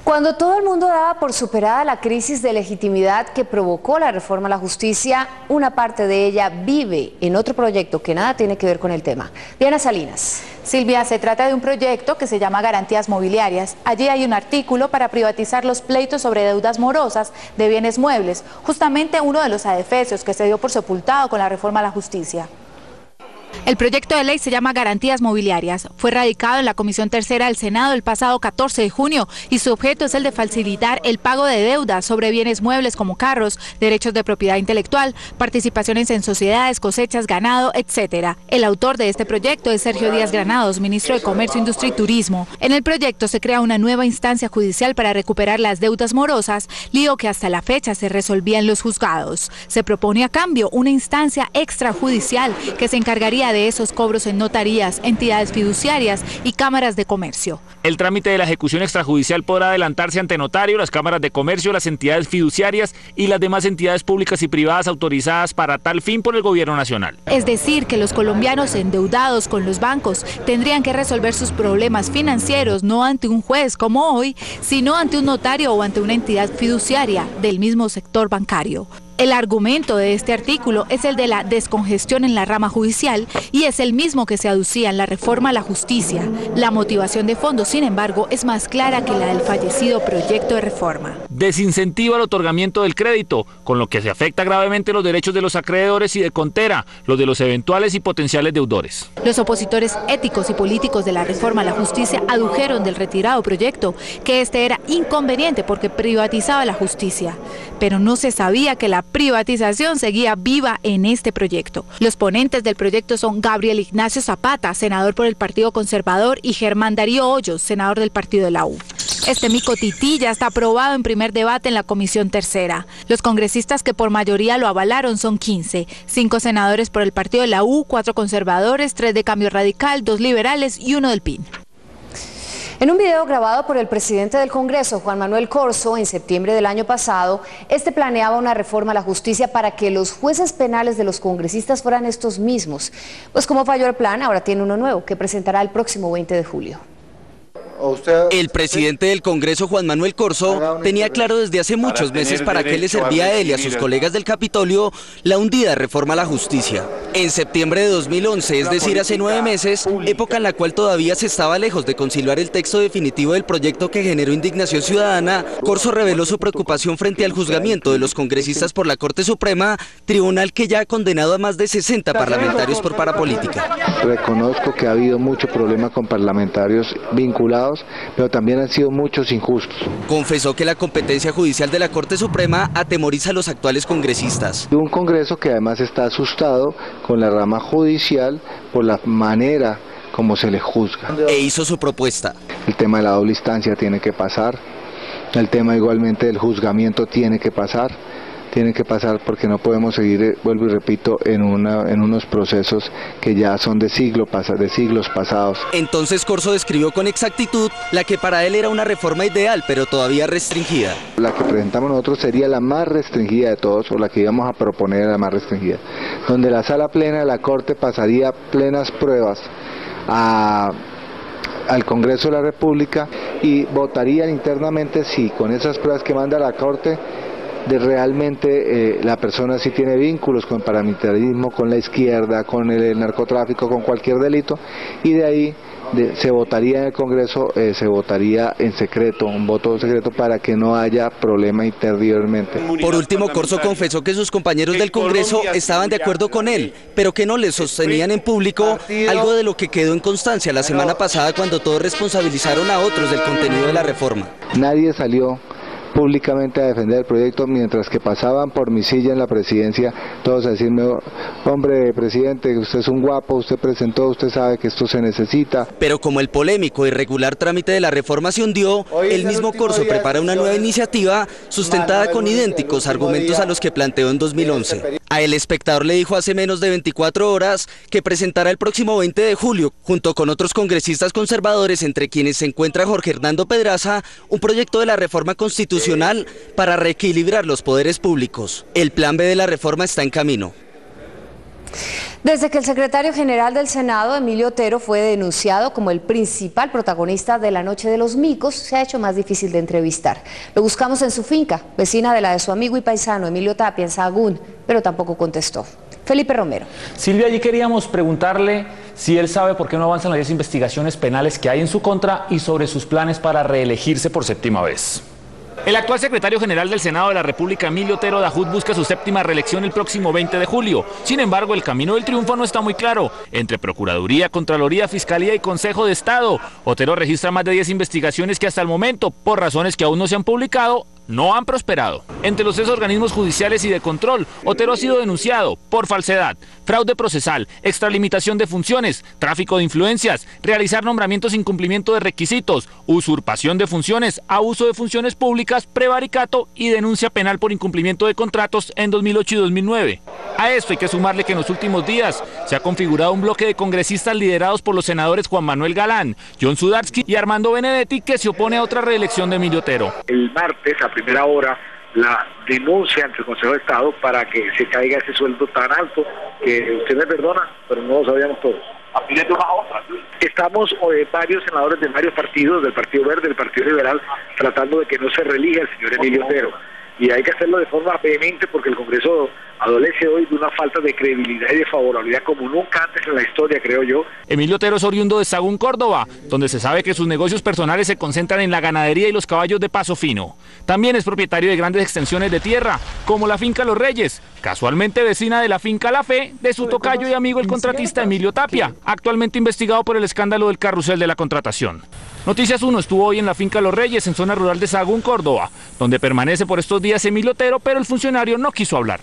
Cuando todo el mundo daba por superada la crisis de legitimidad que provocó la reforma a la justicia, una parte de ella vive en otro proyecto que nada tiene que ver con el tema. Diana Salinas. Silvia, se trata de un proyecto que se llama Garantías Mobiliarias. Allí hay un artículo para privatizar los pleitos sobre deudas morosas de bienes muebles, justamente uno de los adefesios que se dio por sepultado con la reforma a la justicia. El proyecto de ley se llama Garantías Mobiliarias. Fue radicado en la Comisión Tercera del Senado el pasado 14 de junio y su objeto es el de facilitar el pago de deudas sobre bienes muebles como carros, derechos de propiedad intelectual, participaciones en sociedades, cosechas, ganado, etc. El autor de este proyecto es Sergio Díaz Granados, ministro de Comercio, Industria y Turismo. En el proyecto se crea una nueva instancia judicial para recuperar las deudas morosas, lío que hasta la fecha se resolvía en los juzgados. Se propone a cambio una instancia extrajudicial que se encargaría de esos cobros en notarías, entidades fiduciarias y cámaras de comercio. El trámite de la ejecución extrajudicial podrá adelantarse ante notario, las cámaras de comercio, las entidades fiduciarias y las demás entidades públicas y privadas autorizadas para tal fin por el gobierno nacional. Es decir, que los colombianos endeudados con los bancos tendrían que resolver sus problemas financieros no ante un juez como hoy, sino ante un notario o ante una entidad fiduciaria del mismo sector bancario. El argumento de este artículo es el de la descongestión en la rama judicial y es el mismo que se aducía en la reforma a la justicia. La motivación de fondo, sin embargo, es más clara que la del fallecido proyecto de reforma. Desincentiva el otorgamiento del crédito, con lo que se afecta gravemente los derechos de los acreedores y de contera, los de los eventuales y potenciales deudores. Los opositores éticos y políticos de la reforma a la justicia adujeron del retirado proyecto que este era inconveniente porque privatizaba la justicia, pero no se sabía que la privatización seguía viva en este proyecto. Los ponentes del proyecto son Gabriel Ignacio Zapata, senador por el Partido Conservador, y Germán Darío Hoyos, senador del Partido de la U. Este micotití ya está aprobado en primer debate en la Comisión Tercera. Los congresistas que por mayoría lo avalaron son 15, 5 senadores por el Partido de la U, 4 conservadores, 3 de Cambio Radical, 2 liberales y 1 del PIN. En un video grabado por el presidente del Congreso, Juan Manuel Corzo, en septiembre del año pasado, este planeaba una reforma a la justicia para que los jueces penales de los congresistas fueran estos mismos. Pues como falló el plan, ahora tiene uno nuevo que presentará el próximo 20 de julio. El presidente del Congreso, Juan Manuel Corzo, tenía claro desde hace muchos meses para qué le servía a él y a sus colegas del Capitolio la hundida reforma a la justicia. En septiembre de 2011, es decir, hace 9 meses, época en la cual todavía se estaba lejos de conciliar el texto definitivo del proyecto que generó indignación ciudadana, Corzo reveló su preocupación frente al juzgamiento de los congresistas por la Corte Suprema, tribunal que ya ha condenado a más de 60 parlamentarios por parapolítica. Reconozco que ha habido mucho problema con parlamentarios vinculados, pero también han sido muchos injustos. Confesó que la competencia judicial de la Corte Suprema atemoriza a los actuales congresistas. Un Congreso que además está asustado con la rama judicial por la manera como se le juzga. E hizo su propuesta. El tema de la doble instancia tiene que pasar, el tema igualmente del juzgamiento tiene que pasar porque no podemos seguir, vuelvo y repito, en unos procesos que ya son de siglos pasados. Entonces Corzo describió con exactitud la que para él era una reforma ideal, pero todavía restringida. La que presentamos nosotros sería la más restringida de todos, o la que íbamos a proponer la más restringida, donde la sala plena de la Corte pasaría plenas pruebas al Congreso de la República y votarían internamente si con esas pruebas que manda la Corte de realmente la persona sí tiene vínculos con el paramilitarismo, con la izquierda, con el narcotráfico, con cualquier delito, y de ahí se votaría en el Congreso, se votaría en secreto, un voto secreto para que no haya problema interiormente. Por último, Corzo confesó que sus compañeros del Congreso estaban de acuerdo con él, pero que no le sostenían en público, algo de lo que quedó en constancia la semana pasada cuando todos responsabilizaron a otros del contenido de la reforma. Nadie salió públicamente a defender el proyecto, mientras que pasaban por mi silla en la presidencia todos a decirme: hombre presidente, usted es un guapo, usted presentó, usted sabe que esto se necesita. Pero como el polémico y irregular trámite de la reforma se hundió, el mismo Corzo prepara una nueva iniciativa sustentada con idénticos argumentos a los que planteó en 2011. A El Espectador le dijo hace menos de 24 horas que presentará el próximo 20 de julio, junto con otros congresistas conservadores, entre quienes se encuentra Jorge Hernando Pedraza, un proyecto de la reforma constitucional para reequilibrar los poderes públicos. El plan B de la reforma está en camino. Desde que el secretario general del Senado, Emilio Otero, fue denunciado como el principal protagonista de la Noche de los Micos, se ha hecho más difícil de entrevistar. Lo buscamos en su finca, vecina de la de su amigo y paisano Emilio Tapia, en Sahagún, pero tampoco contestó. Felipe Romero. Silvia, allí queríamos preguntarle si él sabe por qué no avanzan las 10 investigaciones penales que hay en su contra y sobre sus planes para reelegirse por 7ª vez. El actual secretario general del Senado de la República, Emilio Otero Dajut, busca su 7ª reelección el próximo 20 de julio. Sin embargo, el camino del triunfo no está muy claro. Entre Procuraduría, Contraloría, Fiscalía y Consejo de Estado, Otero registra más de 10 investigaciones que hasta el momento, por razones que aún no se han publicado, no han prosperado. Entre los 3 organismos judiciales y de control, Otero ha sido denunciado por falsedad, fraude procesal, extralimitación de funciones, tráfico de influencias, realizar nombramientos sin cumplimiento de requisitos, usurpación de funciones, abuso de funciones públicas, prevaricato y denuncia penal por incumplimiento de contratos en 2008 y 2009. A esto hay que sumarle que en los últimos días se ha configurado un bloque de congresistas liderados por los senadores Juan Manuel Galán, John Sudarsky y Armando Benedetti, que se opone a otra reelección de Emilio Otero. El martes, a primera hora, la denuncia ante el Consejo de Estado para que se caiga ese sueldo tan alto que usted me perdona, pero no lo sabíamos todos. Estamos varios senadores de varios partidos, del Partido Verde, del Partido Liberal, tratando de que no se reelija el señor Emilio Otero. Y hay que hacerlo de forma vehemente porque el Congreso adolece hoy de una falta de credibilidad y de favorabilidad como nunca antes en la historia, creo yo. Emilio Otero es oriundo de Sahagún, Córdoba, donde se sabe que sus negocios personales se concentran en la ganadería y los caballos de paso fino. También es propietario de grandes extensiones de tierra, como la finca Los Reyes, casualmente vecina de la finca La Fe, de su tocayo y amigo el contratista Emilio Tapia, actualmente investigado por el escándalo del carrusel de la contratación. Noticias 1 estuvo hoy en la finca Los Reyes, en zona rural de Sahagún, Córdoba, donde permanece por estos días Emilio Otero, pero el funcionario no quiso hablar.